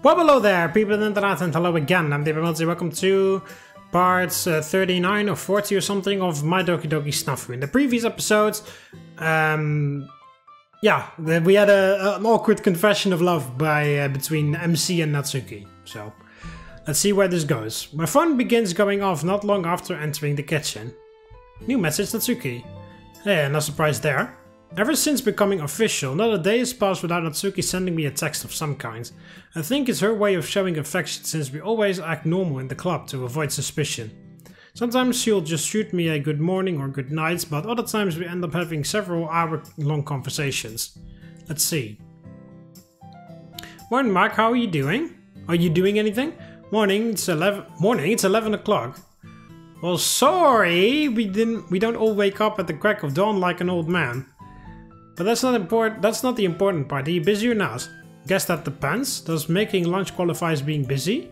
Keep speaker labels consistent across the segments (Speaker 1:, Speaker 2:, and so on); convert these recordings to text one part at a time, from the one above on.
Speaker 1: Well, hello there, people of the internet, and hello again. I'm TheMBmulti. Welcome to part 39 or 40 or something of My Doki Doki SNAFU. In the previous episodes, yeah, we had an awkward confession of love between MC and Natsuki. So, let's see where this goes. My phone begins going off not long after entering the kitchen. New message, Natsuki. Hey, no surprise there. Ever since becoming official, not a day has passed without Natsuki sending me a text of some kind. I think it's her way of showing affection since we always act normal in the club to avoid suspicion. Sometimes she'll just shoot me a good morning or good night, but other times we end up having several hour-long conversations. Let's see. Morning, Mark, how are you doing? Are you doing anything? Morning, it's 11 o'clock. Well, sorry, we don't all wake up at the crack of dawn like an old man. But that's not important. That's not the important part. Are you busy or not? Guess that depends. Does making lunch qualify as being busy?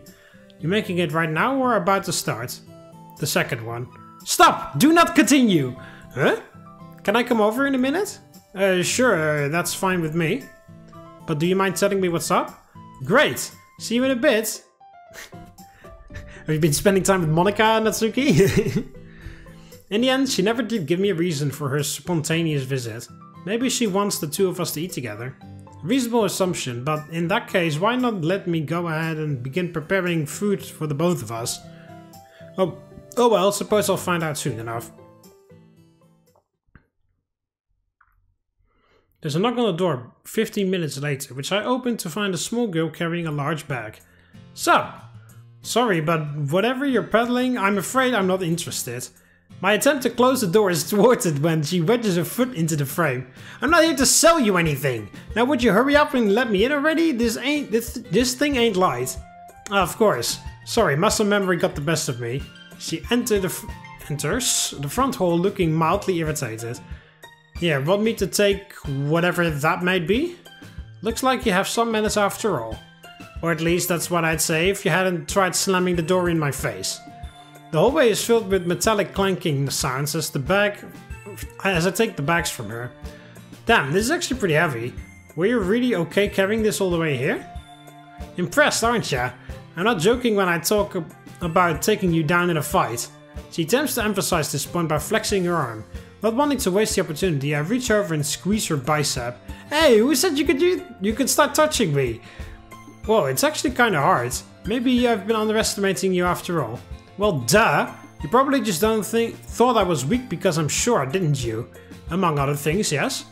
Speaker 1: You making it right now or about to start? The second one. Stop! Do not continue! Huh? Can I come over in a minute? Sure, that's fine with me. But do you mind telling me what's up? Great! See you in a bit! Have you been spending time with Monika, Natsuki? In the end, she never did give me a reason for her spontaneous visit. Maybe she wants the two of us to eat together. Reasonable assumption, but in that case, why not let me go ahead and begin preparing food for the both of us? Oh well, suppose I'll find out soon enough. There's a knock on the door 15 minutes later, which I open to find a small girl carrying a large bag. Sup? Sorry, but whatever you're peddling, I'm afraid I'm not interested. My attempt to close the door is thwarted when she wedges her foot into the frame. I'm not here to sell you anything. Now would you hurry up and let me in already? This thing ain't light. Of course. Sorry, muscle memory got the best of me. She enters the front hall looking mildly irritated. Yeah, want me to take whatever that might be? Looks like you have some manners after all. Or at least that's what I'd say if you hadn't tried slamming the door in my face. The hallway is filled with metallic clanking sounds as I take the bags from her. Damn, this is actually pretty heavy. Were you really okay carrying this all the way here? Impressed, aren't ya? I'm not joking when I talk about taking you down in a fight. She attempts to emphasize this point by flexing her arm. Not wanting to waste the opportunity, I reach over and squeeze her bicep. Hey, who said you could start touching me? Well, it's actually kinda hard. Maybe I've been underestimating you after all. Well, duh! You probably just thought I was weak because I'm short, didn't you? Among other things, yes?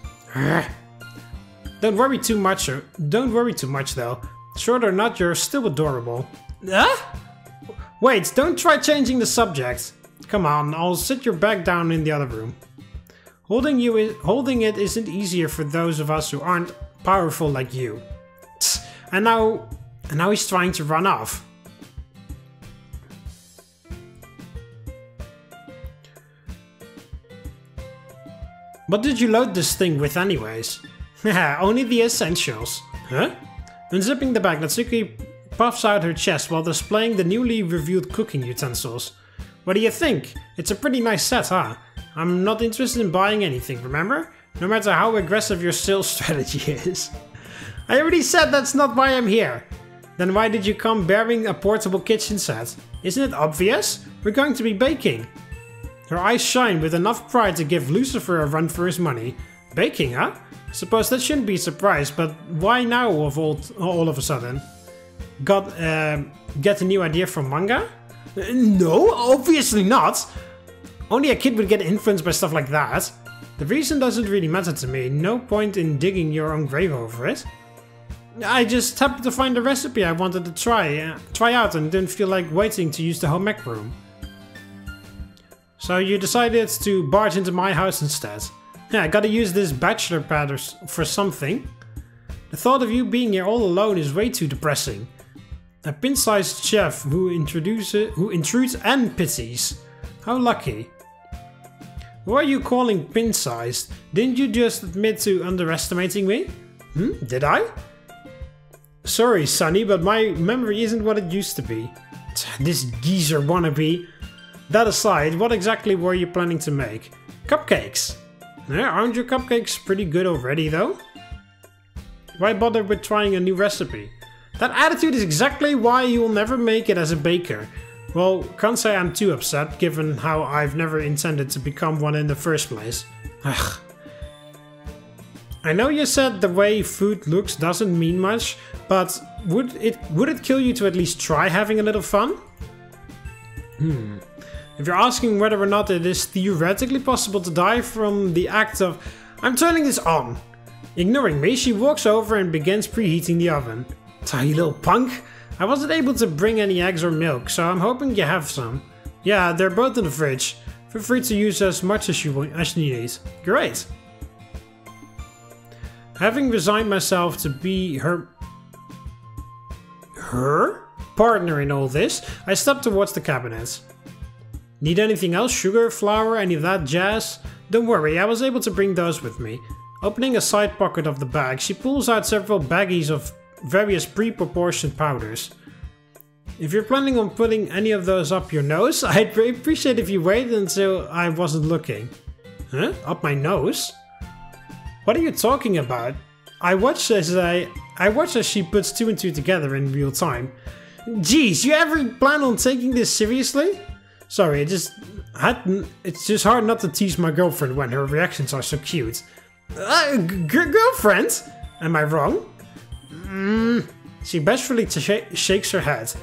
Speaker 1: Don't worry too much though. Short or not, you're still adorable. Wait, don't try changing the subject. Come on, I'll sit your bag down in the other room. Holding it isn't easier for those of us who aren't powerful like you. And now he's trying to run off. What did you load this thing with anyways? Haha, only the essentials. Huh? Unzipping the bag, Natsuki puffs out her chest while displaying the newly reviewed cooking utensils. What do you think? It's a pretty nice set, huh? I'm not interested in buying anything, remember? No matter how aggressive your sales strategy is. I already said that's not why I'm here. Then why did you come bearing a portable kitchen set? Isn't it obvious? We're going to be baking. Her eyes shine with enough pride to give Lucifer a run for his money. Baking, huh? I suppose that shouldn't be a surprise, but why now all of a sudden? Get a new idea from manga? No, obviously not! Only a kid would get influenced by stuff like that. The reason doesn't really matter to me, no point in digging your own grave over it. I just happened to find a recipe I wanted to try out and didn't feel like waiting to use the home ec room. So you decided to barge into my house instead. Yeah, I gotta use this bachelor pad for something. The thought of you being here all alone is way too depressing. A pin-sized chef who intrudes and pities. How lucky. Who are you calling pin-sized? Didn't you just admit to underestimating me? Did I? Sorry, Sonny, but my memory isn't what it used to be. This geezer wannabe. That aside, what exactly were you planning to make? Cupcakes. Yeah, aren't your cupcakes pretty good already though? Why bother with trying a new recipe? That attitude is exactly why you will never make it as a baker. Well, can't say I'm too upset, given how I've never intended to become one in the first place. Ugh. I know you said the way food looks doesn't mean much, but would it kill you to at least try having a little fun? If you're asking whether or not it is theoretically possible to die from the act of... I'm turning this on! Ignoring me, she walks over and begins preheating the oven. You little punk! I wasn't able to bring any eggs or milk, so I'm hoping you have some. Yeah, they're both in the fridge. Feel free to use as much as you need. Great! Having resigned myself to be her partner in all this, I stepped towards the cabinet. Need anything else? Sugar, flour, any of that jazz? Don't worry, I was able to bring those with me. Opening a side pocket of the bag, she pulls out several baggies of various pre-proportioned powders. If you're planning on putting any of those up your nose, I'd appreciate if you waited until I wasn't looking. Huh? Up my nose? What are you talking about? I watched as she puts 2 and 2 together in real time. Geez, you ever plan on taking this seriously? Sorry, it's just hard not to tease my girlfriend when her reactions are so cute. Girlfriend? Am I wrong? She bashfully shakes her head.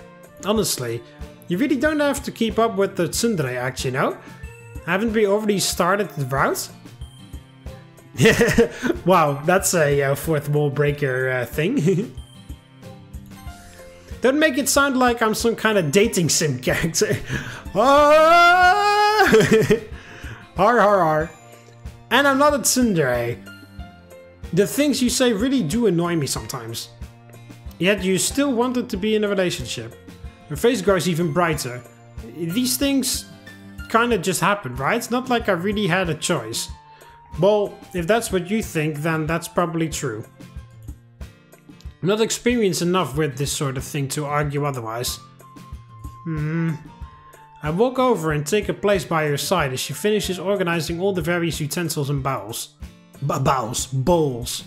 Speaker 1: Honestly, you really don't have to keep up with the tsundere act, you know? Haven't we already started the route? Wow, that's a fourth wall breaker thing. Don't make it sound like I'm some kind of dating sim character. Har har har. And I'm not a tsundere. The things you say really do annoy me sometimes. Yet you still wanted to be in a relationship. Her face grows even brighter. These things kinda just happened, right? It's not like I really had a choice. Well, if that's what you think, then that's probably true. I'm not experienced enough with this sort of thing to argue otherwise. I walk over and take a place by her side as she finishes organizing all the various utensils and bowls. Bowls.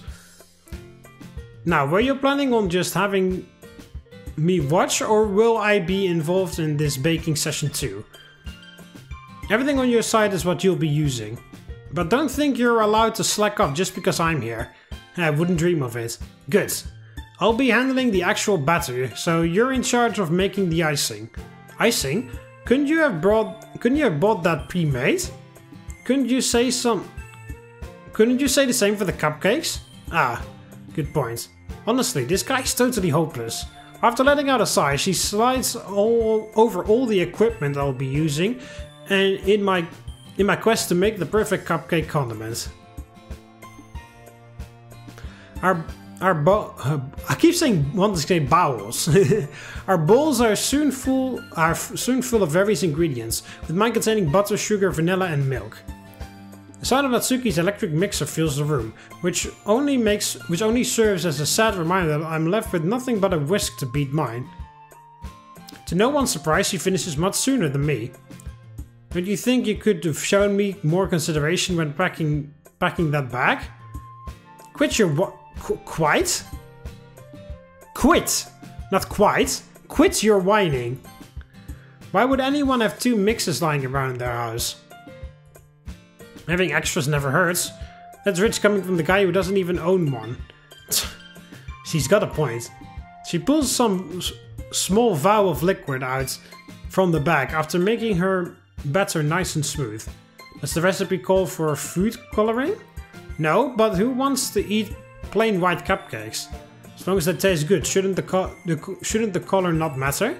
Speaker 1: Now, were you planning on just having me watch, or will I be involved in this baking session too? Everything on your side is what you'll be using. But don't think you're allowed to slack off just because I'm here. I wouldn't dream of it. Good. I'll be handling the actual batter, so you're in charge of making the icing. Icing? Couldn't you have bought that pre-made? Couldn't you say the same for the cupcakes? Ah, good point. Honestly, this guy's totally hopeless. After letting out a sigh, she slides over all the equipment I'll be using, and in my quest to make the perfect cupcake condiment. I keep wanting to say bowels. Our bowls are soon full of various ingredients, with mine containing butter, sugar, vanilla, and milk. The sound of Natsuki's electric mixer fills the room, which only serves as a sad reminder that I'm left with nothing but a whisk to beat mine. To no one's surprise, she finishes much sooner than me. Don't you think you could have shown me more consideration when packing that bag? Quit your what? Quite? Quit! Not quite. Quit your whining. Why would anyone have 2 mixers lying around their house? Having extras never hurts. That's rich coming from the guy who doesn't even own one. She's got a point. She pulls some small vial of liquid out from the bag after making her batter nice and smooth. Does the recipe call for food coloring? No, but who wants to eat plain white cupcakes? As long as they taste good, shouldn't the color not matter?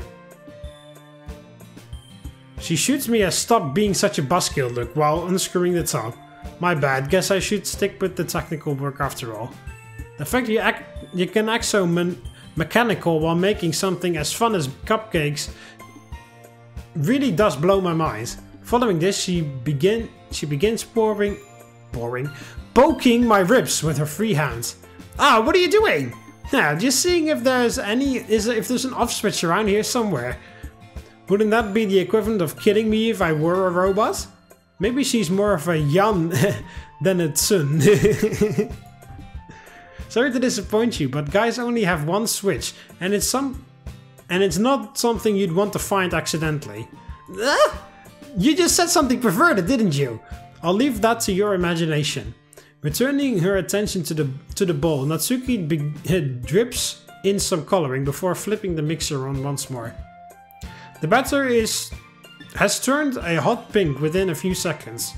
Speaker 1: She shoots me a stop being such a buzzkill look while unscrewing the top. My bad, guess I should stick with the technical work after all. The fact you can act so mechanical while making something as fun as cupcakes really does blow my mind. Following this, she begins poking my ribs with her free hand. Ah, what are you doing? Now, just seeing if there's an off switch around here somewhere. Wouldn't that be the equivalent of killing me if I were a robot? Maybe she's more of a Yan than a Tsun. Sorry to disappoint you, but guys only have one Switch, and it's not something you'd want to find accidentally. You just said something perverted, didn't you? I'll leave that to your imagination. Returning her attention to the bowl, Natsuki drips in some coloring before flipping the mixer on once more. The batter has turned a hot pink within a few seconds.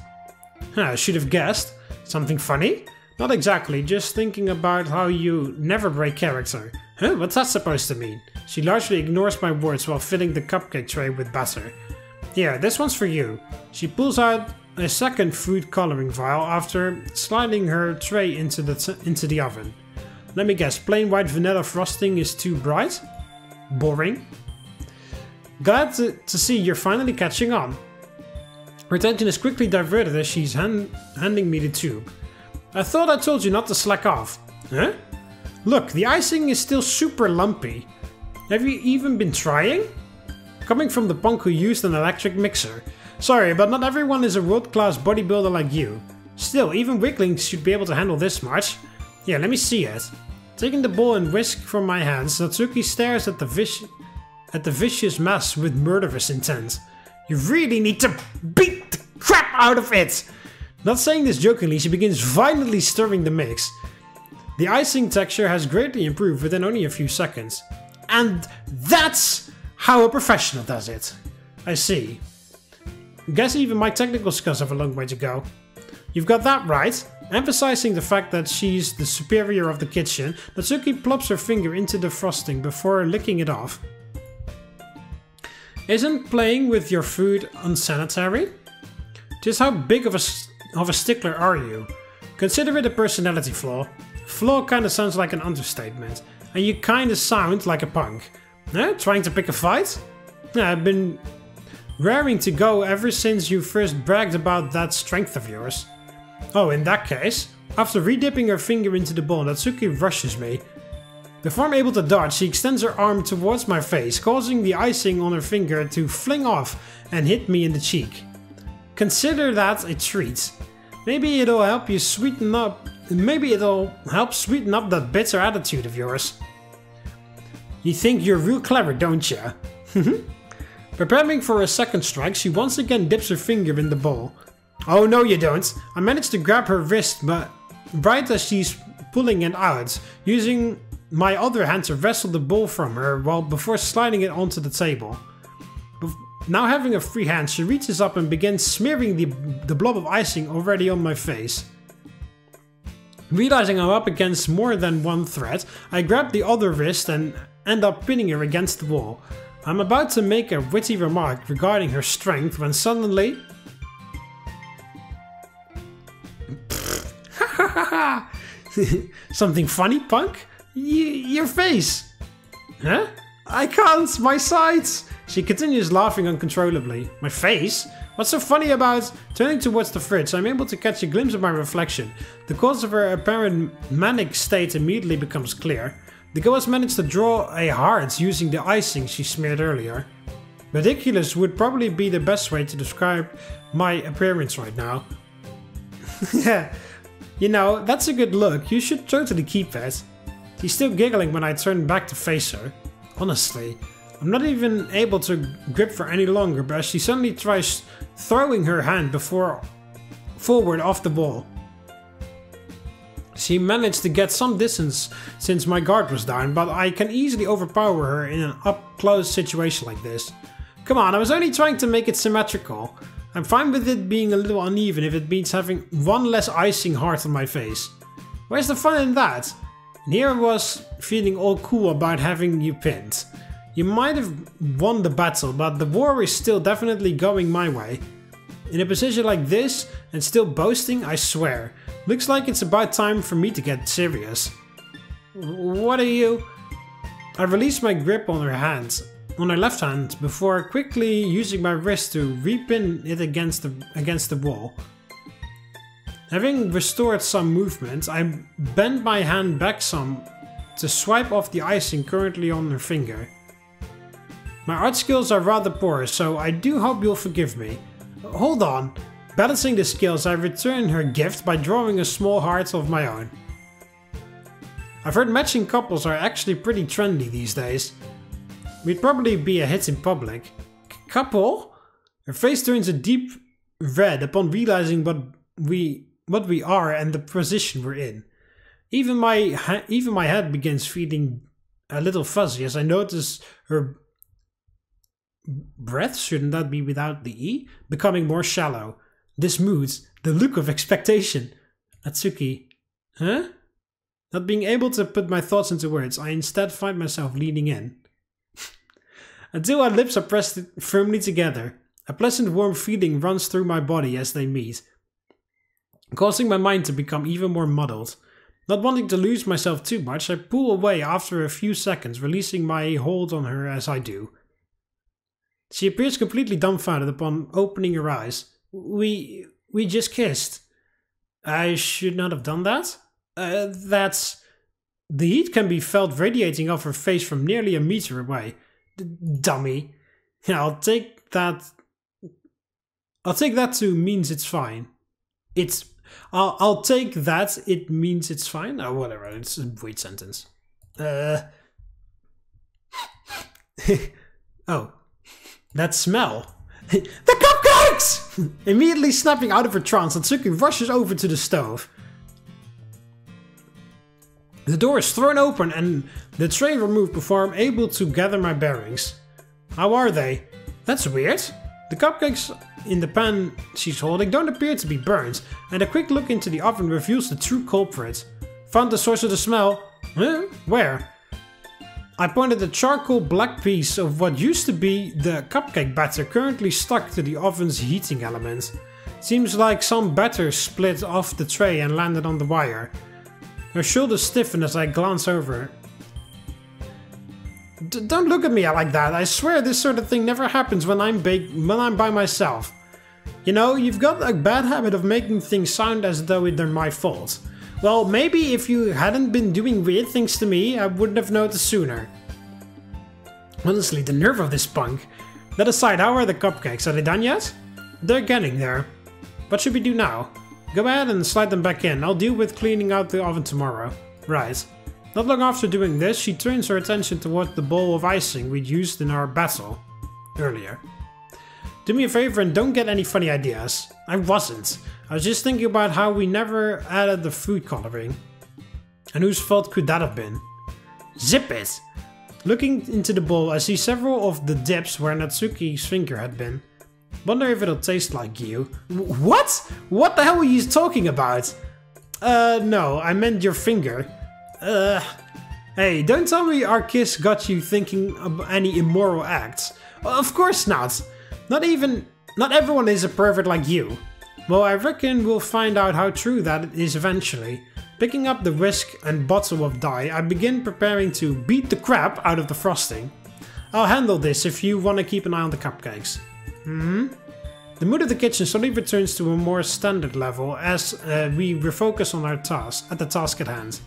Speaker 1: I should have guessed. Something funny? Not exactly, just thinking about how you never break character. What's that supposed to mean? She largely ignores my words while filling the cupcake tray with batter. Here, this one's for you. She pulls out a second food coloring vial after sliding her tray into the oven. Let me guess, plain white vanilla frosting is too bright? Boring. Glad to see you're finally catching on. Her attention is quickly diverted as she's handing me the tube. I thought I told you not to slack off. Huh? Look, the icing is still super lumpy. Have you even been trying? Coming from the punk who used an electric mixer. Sorry, but not everyone is a world-class bodybuilder like you. Still, even weaklings should be able to handle this much. Yeah, let me see it. Taking the bowl and whisk from my hands, Natsuki stares at the vicious mess with murderous intent. You really need to beat the crap out of it! Not saying this jokingly, she begins violently stirring the mix. The icing texture has greatly improved within only a few seconds. And that's how a professional does it. I see. Guess even my technical skills have a long way to go. You've got that right. Emphasizing the fact that she's the superior of the kitchen, Natsuki plops her finger into the frosting before licking it off. Isn't playing with your food unsanitary? Just how big of a stickler are you? Consider it a personality flaw. Flaw kinda sounds like an understatement. And you kinda sound like a punk. Trying to pick a fight? I've been raring to go ever since you first bragged about that strength of yours. Oh, in that case, after redipping her finger into the bowl, Natsuki rushes me. Before I'm able to dodge, she extends her arm towards my face, causing the icing on her finger to fling off and hit me in the cheek. Consider that a treat. Maybe it'll help sweeten up that bitter attitude of yours. You think you're real clever, don't you? Preparing for a second strike, she once again dips her finger in the bowl. Oh no you don't. I managed to grab her wrist, but right as she's pulling it out, using my other hand to wrestle the bowl from her before sliding it onto the table. Now having a free hand, she reaches up and begins smearing the blob of icing already on my face. Realizing I'm up against more than one threat, I grab the other wrist and end up pinning her against the wall. I'm about to make a witty remark regarding her strength when suddenly... Something funny, punk? Your face! Huh? I can't! My sides! She continues laughing uncontrollably. My face? What's so funny about... Turning towards the fridge, I'm able to catch a glimpse of my reflection. The cause of her apparent manic state immediately becomes clear. The girl has managed to draw a heart using the icing she smeared earlier. Ridiculous would probably be the best way to describe my appearance right now. Yeah, you know, that's a good look. You should totally keep it. She's still giggling when I turn back to face her. Honestly, I'm not even able to grip for any longer, but she suddenly tries throwing her hand forward off the wall. She managed to get some distance since my guard was down, but I can easily overpower her in an up-close situation like this. Come on, I was only trying to make it symmetrical. I'm fine with it being a little uneven if it means having one less icing heart on my face. Where's the fun in that? And here I was feeling all cool about having you pinned. You might have won the battle, but the war is still definitely going my way. In a position like this, and still boasting, I swear. Looks like it's about time for me to get serious. What are you? I released my grip on her left hand, before quickly using my wrist to repin it against the wall. Having restored some movement, I bent my hand back some to swipe off the icing currently on her finger. My art skills are rather poor, so I do hope you'll forgive me. Hold on. Balancing the skills, I return her gift by drawing a small heart of my own. I've heard matching couples are actually pretty trendy these days. We'd probably be a hit in public. Couple? Her face turns a deep red upon realizing what we are and the position we're in. Even my head begins feeling a little fuzzy as I notice her breath, shouldn't that be without the E, becoming more shallow. This mood, the look of expectation. Natsuki. Huh? Not being able to put my thoughts into words, I instead find myself leaning in. Until our lips are pressed firmly together. A pleasant warm feeling runs through my body as they meet, causing my mind to become even more muddled. Not wanting to lose myself too much, I pull away after a few seconds, releasing my hold on her as I do. She appears completely dumbfounded upon opening her eyes. We just kissed. I should not have done that? That's... The heat can be felt radiating off her face from nearly a meter away. Dummy. Yeah, I'll take that to means it's fine. I'll take that it means it's fine. Oh, whatever. It's a weird sentence. Oh. That smell. The cupcakes! Immediately snapping out of her trance, Natsuki rushes over to the stove. The door is thrown open and the tray removed before I'm able to gather my bearings. How are they? That's weird. The cupcakes in the pan she's holding don't appear to be burned, and a quick look into the oven reveals the true culprit. Found the source of the smell. Huh? Where? I pointed a charcoal black piece of what used to be the cupcake batter currently stuck to the oven's heating element. Seems like some batter split off the tray and landed on the wire. Her shoulders stiffen as I glance over. Don't look at me like that. I swear this sort of thing never happens when I'm by myself. You know, you've got a bad habit of making things sound as though they're my fault. Well, maybe if you hadn't been doing weird things to me, I wouldn't have noticed sooner. Honestly, the nerve of this punk. That aside, how are the cupcakes? Are they done yet? They're getting there. What should we do now? Go ahead and slide them back in. I'll deal with cleaning out the oven tomorrow. Right. Not long after doing this, she turns her attention towards the bowl of icing we'd used in our battle earlier. Do me a favor and don't get any funny ideas. I wasn't. I was just thinking about how we never added the food coloring. And whose fault could that have been? Zip it! Looking into the bowl, I see several of the dips where Natsuki's finger had been. Wonder if it'll taste like you. What? What the hell were you talking about? No, I meant your finger. Hey, don't tell me our kiss got you thinking of any immoral acts. Of course not. Not everyone is a pervert like you. Well, I reckon we'll find out how true that is eventually. Picking up the whisk and bottle of dye, I begin preparing to beat the crap out of the frosting. I'll handle this if you want to keep an eye on the cupcakes. The mood of the kitchen suddenly returns to a more standard level as we refocus on our task at hand.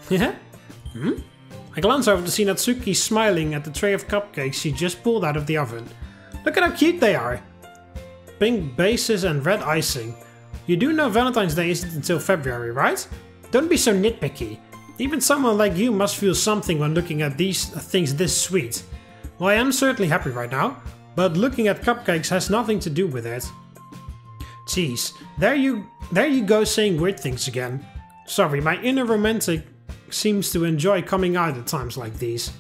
Speaker 1: Yeah? I glance over to see Natsuki smiling at the tray of cupcakes she just pulled out of the oven. Look at how cute they are! Pink bases and red icing. You do know Valentine's Day isn't until February, right? Don't be so nitpicky. Even someone like you must feel something when looking at these things this sweet. Well, I am certainly happy right now, but looking at cupcakes has nothing to do with it. Jeez, there you go saying weird things again. Sorry, my inner romantic seems to enjoy coming out at times like these.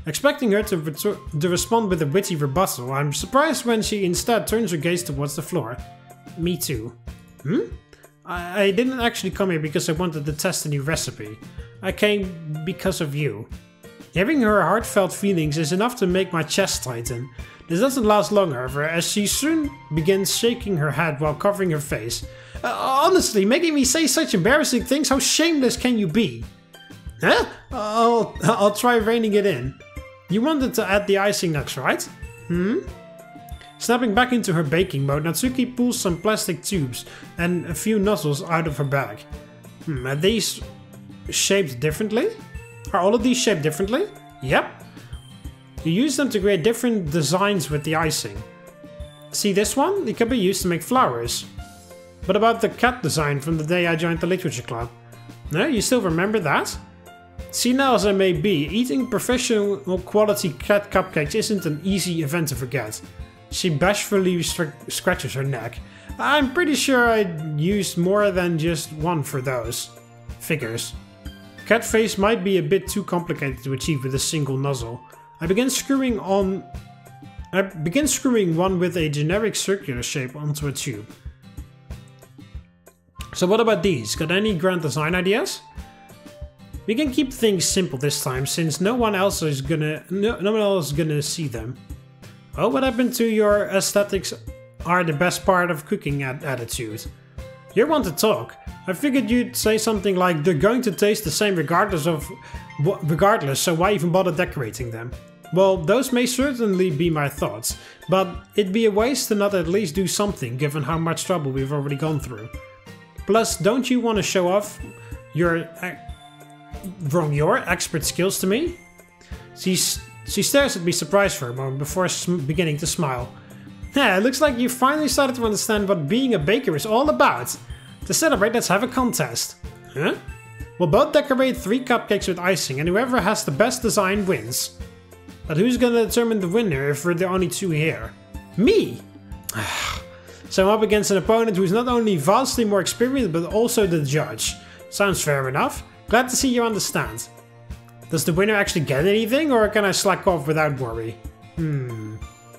Speaker 1: Expecting her to respond with a witty rebuttal, I'm surprised when she instead turns her gaze towards the floor. Me too. I didn't actually come here because I wanted to test a new recipe. I came because of you. Hearing her heartfelt feelings is enough to make my chest tighten. This doesn't last long, however, as she soon begins shaking her head while covering her face. Honestly, making me say such embarrassing things, how shameless can you be? Huh? I'll try reining it in. You wanted to add the icing next, right? Snapping back into her baking mode, Natsuki pulls some plastic tubes and a few nozzles out of her bag. Are these shaped differently? Are all of these shaped differently? Yep. You use them to create different designs with the icing. See this one? It can be used to make flowers. But about the cat design from the day I joined the literature club. No, you still remember that? Senile as I may be, eating professional quality cat cupcakes isn't an easy event to forget. She bashfully scratches her neck. I'm pretty sure I'd used more than just one for those. Figures. Cat face might be a bit too complicated to achieve with a single nozzle. I begin screwing one with a generic circular shape onto a tube. So what about these? Got any grand design ideas? We can keep things simple this time, since no one else is gonna see them. Oh, what happened to your aesthetics are the best part of cooking attitude? You want to talk. I figured you'd say something like they're going to taste the same regardless, so why even bother decorating them? Well, those may certainly be my thoughts, but it'd be a waste to not at least do something given how much trouble we've already gone through. Plus, don't you want to show off your expert skills to me? She stares at me surprised for a moment before beginning to smile. Yeah, it looks like you finally started to understand what being a baker is all about. To celebrate, let's have a contest. Huh? We'll both decorate 3 cupcakes with icing, and whoever has the best design wins. But who's gonna determine the winner if we're the only 2 here? Me! So I'm up against an opponent who's not only vastly more experienced, but also the judge. Sounds fair enough. Glad to see you understand. Does the winner actually get anything, or can I slack off without worry?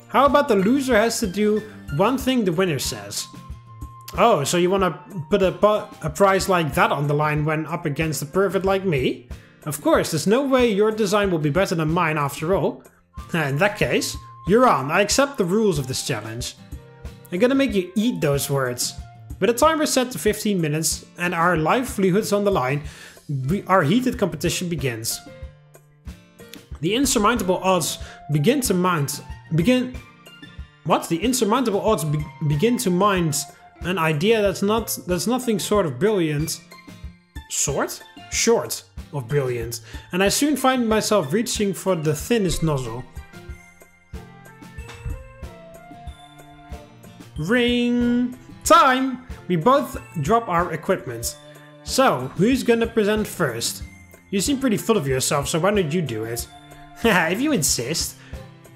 Speaker 1: How about the loser has to do one thing the winner says? Oh, so you want to put a prize like that on the line when up against a pervert like me? Of course, there's no way your design will be better than mine after all. In that case, you're on. I accept the rules of this challenge. I'm gonna make you eat those words. With a timer set to 15 minutes and our livelihoods on the line, our heated competition begins. The insurmountable odds begin to mind an idea that's nothing short of brilliant. Short of brilliant. And I soon find myself reaching for the thinnest nozzle. Ring! Time! We both drop our equipment. So, who's gonna present first? You seem pretty full of yourself, so why don't you do it? If you insist.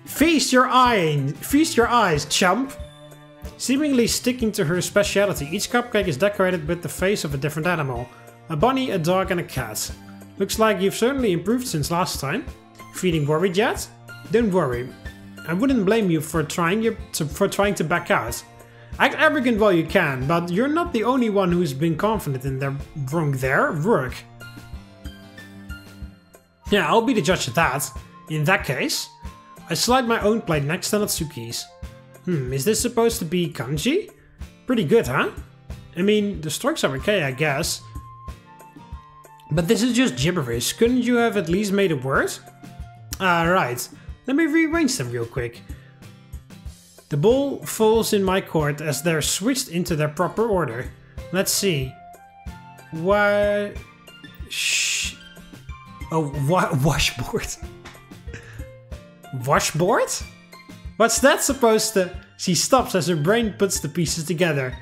Speaker 1: Feast your eyes, chump! Seemingly sticking to her speciality, each cupcake is decorated with the face of a different animal. A bunny, a dog and a cat. Looks like you've certainly improved since last time. Feeling worried yet? Don't worry. I wouldn't blame you for trying to back out. Act arrogant while you can, but you're not the only one who's been confident in their work. Yeah, I'll be the judge of that. In that case, I slide my own plate next to Natsuki's. Is this supposed to be kanji? Pretty good, huh? I mean, the strokes are okay, I guess. But this is just gibberish. Couldn't you have at least made a word? Right. Let me rearrange them real quick. The ball falls in my court as they're switched into their proper order. Let's see. Washboard? Washboard? What's that supposed to... She stops as her brain puts the pieces together.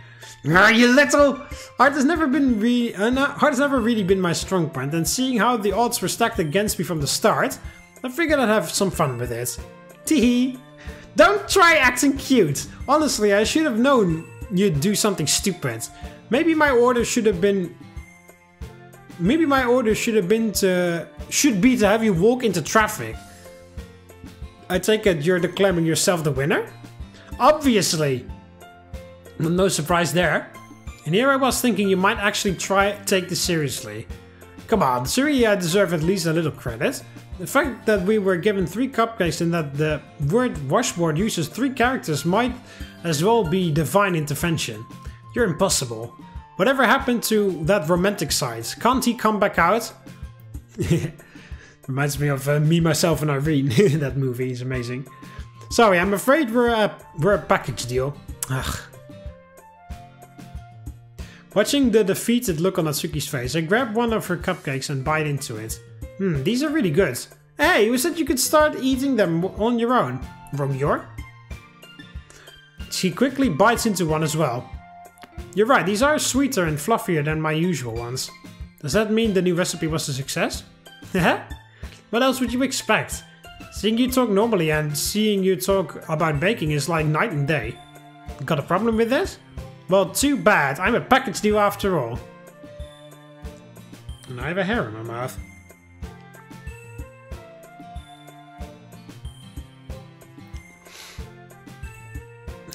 Speaker 1: You little... Art has never really been my strong point, and seeing how the odds were stacked against me from the start, I figured I'd have some fun with it. Teehee. Don't try acting cute. Honestly, I should have known you'd do something stupid. Maybe my order should be to have you walk into traffic. I take it you're declaring yourself the winner? Obviously. No surprise there. And here I was thinking you might actually take this seriously. Come on, surely I deserve at least a little credit. The fact that we were given 3 cupcakes and that the word washboard uses 3 characters might as well be divine intervention. You're impossible. Whatever happened to that romantic side? Can't he come back out? Reminds me of Me, Myself and Irene. That movie is amazing. Sorry, I'm afraid we're a package deal. Ugh. Watching the defeated look on Natsuki's face, I grab one of her cupcakes and bite into it. These are really good. Hey, who said you could start eating them on your own? From your? She quickly bites into one as well. You're right, these are sweeter and fluffier than my usual ones. Does that mean the new recipe was a success? What else would you expect? Seeing you talk normally and seeing you talk about baking is like night and day. Got a problem with this? Well, too bad. I'm a package deal after all. And I have a hair in my mouth.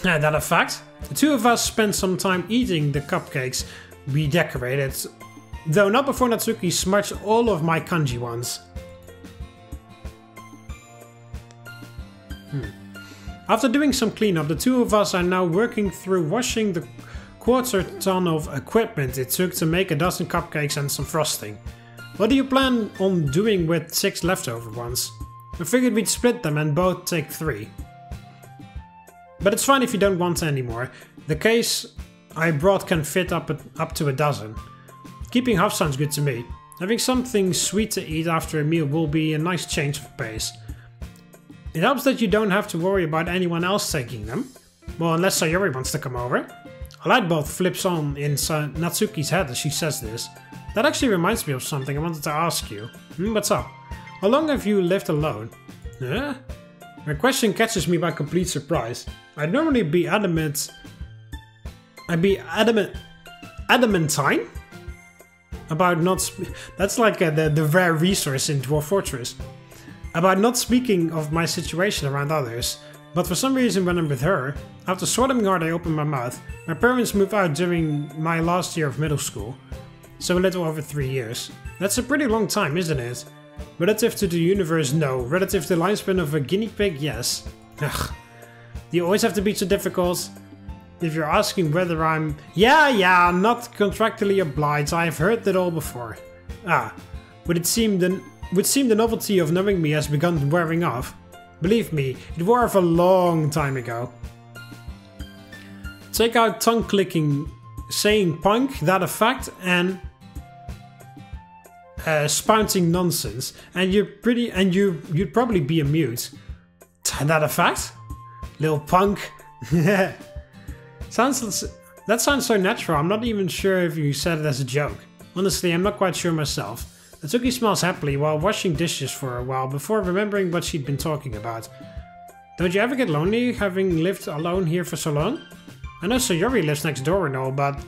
Speaker 1: That a fact? The two of us spent some time eating the cupcakes we decorated, though not before Natsuki smudged all of my kanji ones. After doing some cleanup, the two of us are now working through washing the quarter ton of equipment it took to make a dozen cupcakes and some frosting. What do you plan on doing with 6 leftover ones? I figured we'd split them and both take 3. But it's fine if you don't want any more. The case I brought can fit up to a dozen. Keeping half sounds good to me. Having something sweet to eat after a meal will be a nice change of pace. It helps that you don't have to worry about anyone else taking them. Well, unless Sayori wants to come over. A light bulb flips on in Natsuki's head as she says this. That actually reminds me of something I wanted to ask you. What's up? How long have you lived alone? Huh? My question catches me by complete surprise. I'd normally be adamantine? About not that's like the rare resource in Dwarf Fortress. About not speaking of my situation around others. But for some reason when I'm with her, after swallowing hard I open my mouth. My parents moved out during my last year of middle school. So a little over 3 years. That's a pretty long time, isn't it? Relative to the universe, no. Relative to the lifespan of a guinea pig, yes. Ugh. Do you always have to be so difficult? If you're asking whether I'm... Yeah, not contractually obliged, I've heard that all before. Would seem the novelty of knowing me has begun wearing off. Believe me, it wore off a long time ago. Take out tongue clicking, saying punk, that a fact, and... spouting nonsense, and you'd probably be a mute. That a fact? Little punk. That sounds so natural. I'm not even sure if you said it as a joke. Honestly, I'm not quite sure myself. Natsuki smiles happily while washing dishes for a while before remembering what she'd been talking about. Don't you ever get lonely having lived alone here for so long? I know Sayori lives next door and all, but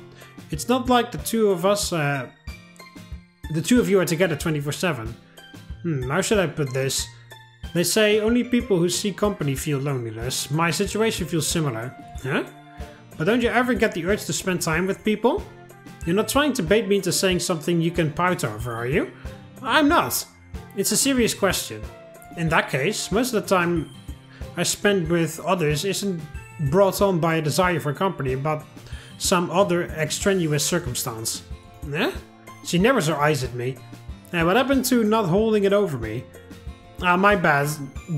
Speaker 1: it's not like the two of you are together 24/7. How should I put this? They say only people who seek company feel loneliness. My situation feels similar. Huh? But don't you ever get the urge to spend time with people? You're not trying to bait me into saying something you can pout over, are you? I'm not. It's a serious question. In that case, most of the time I spend with others isn't brought on by a desire for company, but some other extraneous circumstance. Eh? She narrows her eyes at me. Hey, what happened to not holding it over me? My bad.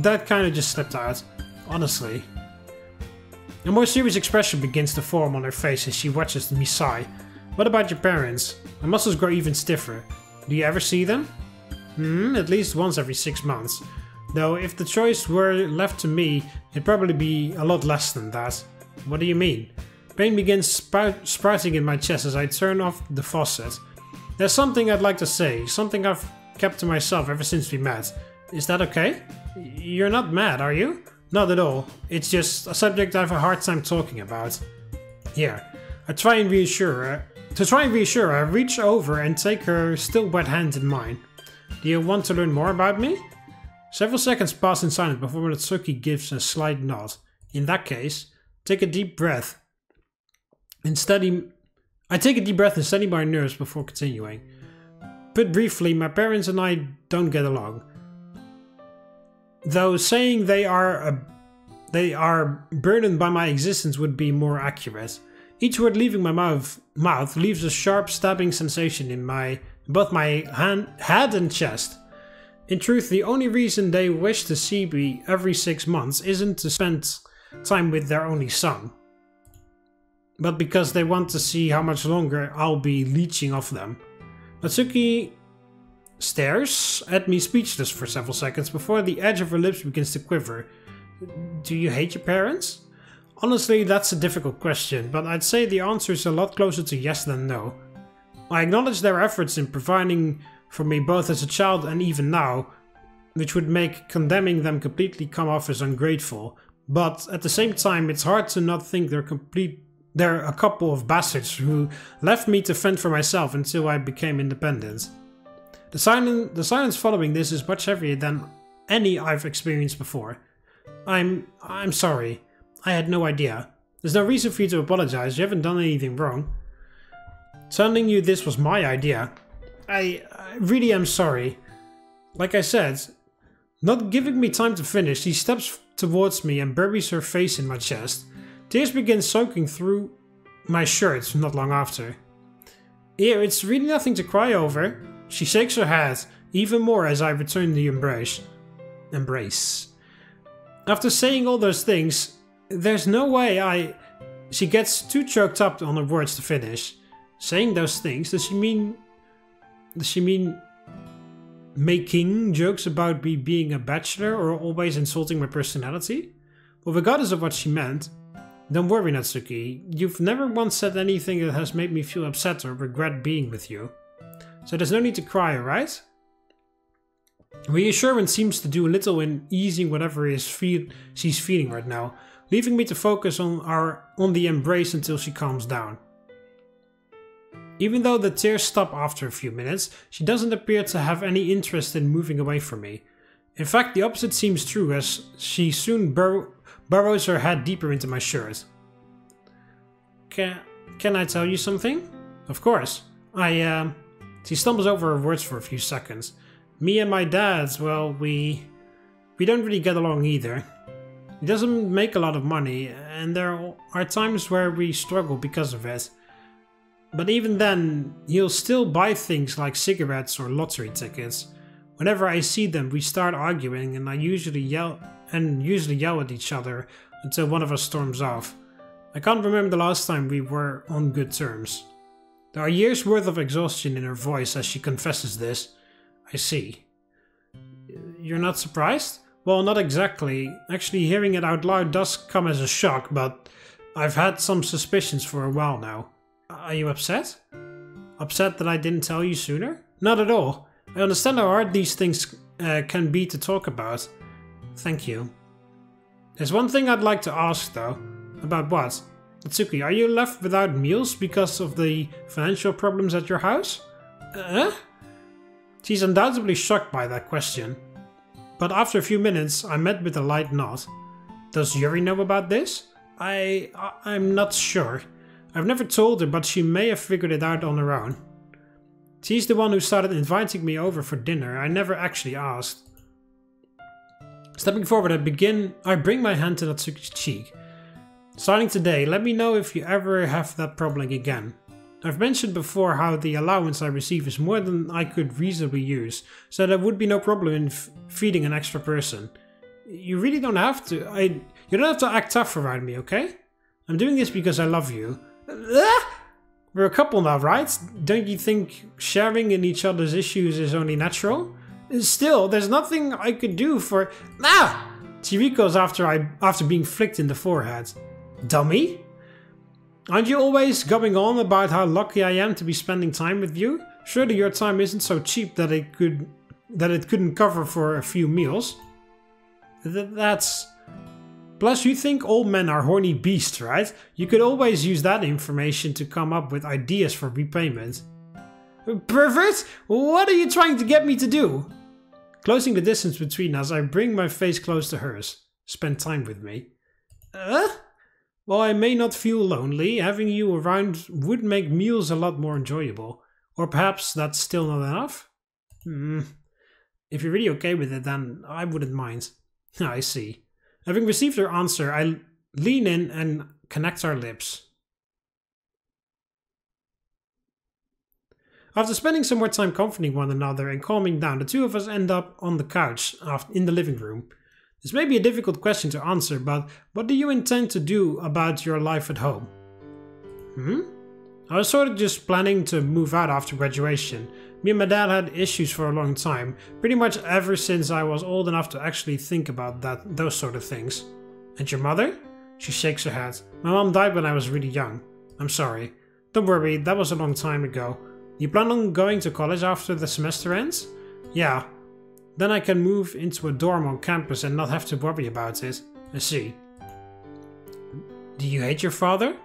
Speaker 1: That kinda just slipped out. Honestly. A more serious expression begins to form on her face as she watches me sigh. What about your parents? My muscles grow even stiffer. Do you ever see them? At least once every 6 months. Though if the choice were left to me, it'd probably be a lot less than that. What do you mean? Pain begins sprouting in my chest as I turn off the faucet. There's something I'd like to say, something I've kept to myself ever since we met. Is that okay? You're not mad, are you? Not at all. It's just a subject I have a hard time talking about. Here, I try and reassure her. To try and reassure her, I reach over and take her still wet hand in mine. Do you want to learn more about me? Several seconds pass in silence before Natsuki gives a slight nod. In that case, take a deep breath and study... I take a deep breath and steady my nerves before continuing. Put briefly, my parents and I don't get along. Though saying they are burdened by my existence would be more accurate. Each word leaving my mouth leaves a sharp stabbing sensation in both my head and chest. In truth, the only reason they wish to see me every 6 months isn't to spend time with their only son, but because they want to see how much longer I'll be leeching off them. Natsuki stares at me speechless for several seconds before the edge of her lips begins to quiver. Do you hate your parents? Honestly, that's a difficult question, but I'd say the answer is a lot closer to yes than no. I acknowledge their efforts in providing for me both as a child and even now, which would make condemning them completely come off as ungrateful, but at the same time it's hard to not think they're a couple of bastards who left me to fend for myself until I became independent. The silence following this is much heavier than any I've experienced before. I'm sorry. I had no idea. There's no reason for you to apologize, you haven't done anything wrong. Telling you this was my idea. I really am sorry. Like I said, not giving me time to finish, she steps towards me and buries her face in my chest. Tears begin soaking through my shirt not long after. Here, it's really nothing to cry over. She shakes her head, even more as I return the embrace. After saying all those things, there's no way She gets too choked up on her words to finish. Saying those things, does she mean making jokes about me being a bachelor or always insulting my personality? Well, regardless of what she meant, don't worry, Natsuki. You've never once said anything that has made me feel upset or regret being with you. So there's no need to cry, alright? Reassurance seems to do little in easing whatever she's feeling right now, leaving me to focus on the embrace until she calms down. Even though the tears stop after a few minutes, she doesn't appear to have any interest in moving away from me. In fact, the opposite seems true, as she soon burrows her head deeper into my shirt. Can I tell you something? Of course. She stumbles over her words for a few seconds. Me and my dad, well, we don't really get along either. He doesn't make a lot of money, and there are times where we struggle because of it. But even then, he'll still buy things like cigarettes or lottery tickets. Whenever I see them, we start arguing, and I usually yell at each other until one of us storms off. I can't remember the last time we were on good terms. There are years worth of exhaustion in her voice as she confesses this. I see. You're not surprised? Well, not exactly. Actually, hearing it out loud does come as a shock, but I've had some suspicions for a while now. Are you upset? Upset that I didn't tell you sooner? Not at all. I understand how hard these things can be to talk about. Thank you. There's one thing I'd like to ask though. About what? Natsuki, are you left without meals because of the financial problems at your house? She's undoubtedly shocked by that question. But after a few minutes, I'm met with a light nod. Does Yuri know about this? I'm not sure. I've never told her, but she may have figured it out on her own. She's the one who started inviting me over for dinner. I never actually asked. Stepping forward, I bring my hand to Natsuki's cheek. Starting today, let me know if you ever have that problem again. I've mentioned before how the allowance I receive is more than I could reasonably use, so there would be no problem in feeding an extra person. You really don't have to. You don't have to act tough around me, okay? I'm doing this because I love you. We're a couple now, right? Don't you think sharing in each other's issues is only natural? Still, there's nothing I could do for... She recoils after being flicked in the forehead. Dummy? Aren't you always going on about how lucky I am to be spending time with you? Surely your time isn't so cheap that it couldn't cover for a few meals. That's... Plus, you think all men are horny beasts, right? You could always use that information to come up with ideas for repayment. Pervert? What are you trying to get me to do? Closing the distance between us, I bring my face close to hers. Spend time with me. While I may not feel lonely, having you around would make meals a lot more enjoyable. Or perhaps that's still not enough? If you're really okay with it, then I wouldn't mind. I see. Having received her answer, I lean in and connect our lips. After spending some more time comforting one another and calming down, the two of us end up on the couch in the living room. This may be a difficult question to answer, but what do you intend to do about your life at home? I was sort of just planning to move out after graduation. Me and my dad had issues for a long time, pretty much ever since I was old enough to actually think about those sort of things. And your mother? She shakes her head. My mom died when I was really young. I'm sorry. Don't worry, that was a long time ago. You plan on going to college after the semester ends? Yeah. Then I can move into a dorm on campus and not have to worry about it. I see. Do you hate your father?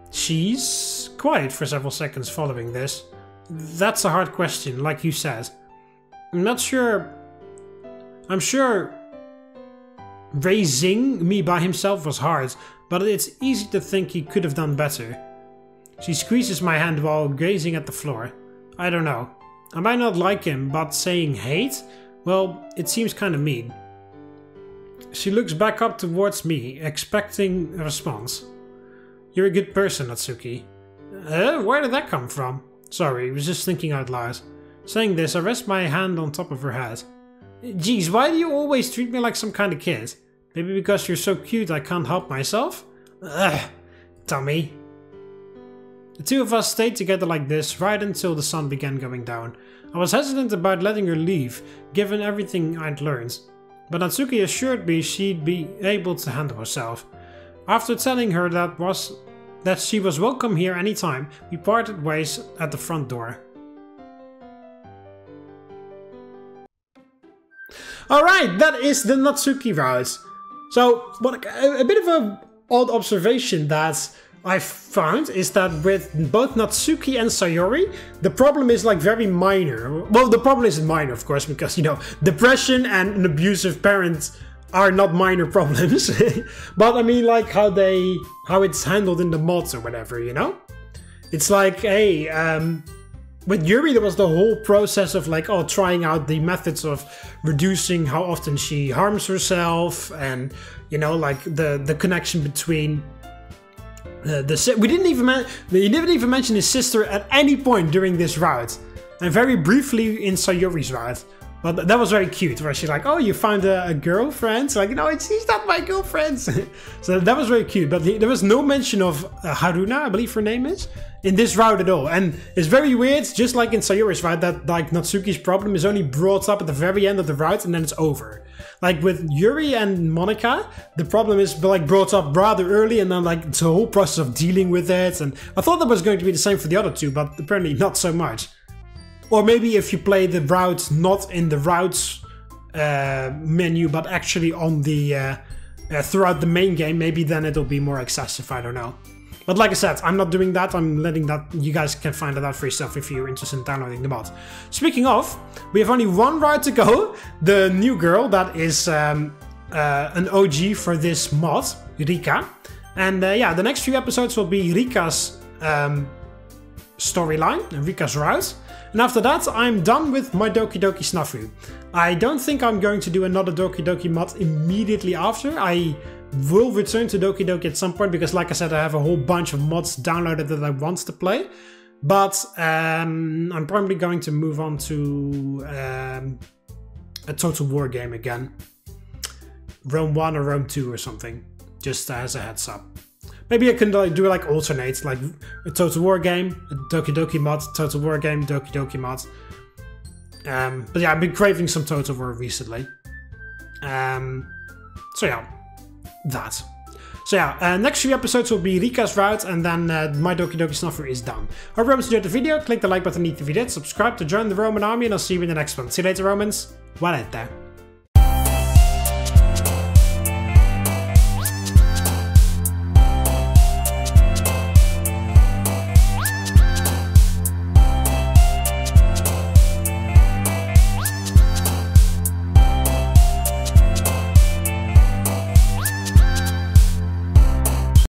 Speaker 1: She's quiet for several seconds following this. That's a hard question, like you said. I'm not sure. I'm sure raising me by himself was hard, but it's easy to think he could have done better. She squeezes my hand while gazing at the floor. I don't know. I might not like him, but saying hate? Well, it seems kind of mean. She looks back up towards me, expecting a response. You're a good person, Natsuki. Where did that come from? Sorry, I was just thinking out loud. Saying this, I rest my hand on top of her head. Geez, why do you always treat me like some kind of kid? Maybe because you're so cute I can't help myself? Ugh, Tommy. The two of us stayed together like this right until the sun began going down. I was hesitant about letting her leave, given everything I'd learned. But Natsuki assured me she'd be able to handle herself. After telling her that she was welcome here anytime, we parted ways at the front door. Alright, that is the Natsuki route. So, a bit of an odd observation that I found is that with both Natsuki and Sayori, the problem is like very minor. Well, the problem isn't minor, of course, because, you know, depression and an abusive parent are not minor problems. But I mean, like how it's handled in the mods or whatever, you know? It's like, hey, with Yuri there was the whole process of like, oh, trying out the methods of reducing how often she harms herself, and, you know, like the connection between he didn't even mention his sister at any point during this route, and very briefly in Sayori's route. But that was very cute, where she's like, oh, you found a girlfriend? So like, no, she's not my girlfriend. So that was very cute, but there was no mention of Haruna, I believe her name is, in this route at all. And it's very weird, just like in Sayori's route, that like Natsuki's problem is only brought up at the very end of the route and then it's over. Like with Yuri and Monika, the problem is like brought up rather early, and then like it's a whole process of dealing with it. And I thought that was going to be the same for the other two, but apparently not so much. Or maybe if you play the routes not in the routes menu, but actually on the throughout the main game, maybe then it'll be more excessive, I don't know. But like I said, I'm not doing that, I'm letting that, you guys can find it out for yourself if you're interested in downloading the mod. Speaking of, we have only one route to go, the new girl that is an OG for this mod, Rika. And yeah, the next few episodes will be Rika's storyline, and Rika's route. And after that, I'm done with My Doki Doki SNAFU. I don't think I'm going to do another Doki Doki mod immediately after. I will return to Doki Doki at some point, because like I said, I have a whole bunch of mods downloaded that I want to play. But I'm probably going to move on to a Total War game again. Rome 1 or Rome 2 or something, just as a heads up. Maybe I can do like alternate, like a Total War game, a Doki Doki mod, Total War game, Doki Doki mod. But yeah, I've been craving some Total War recently. So yeah, that. So yeah, next few episodes will be Rika's route, and then My Doki Doki SNAFU is done. Hope Romans enjoyed the video. Click the like button if you did, subscribe to join the Roman army, and I'll see you in the next one. See you later, Romans. Valete.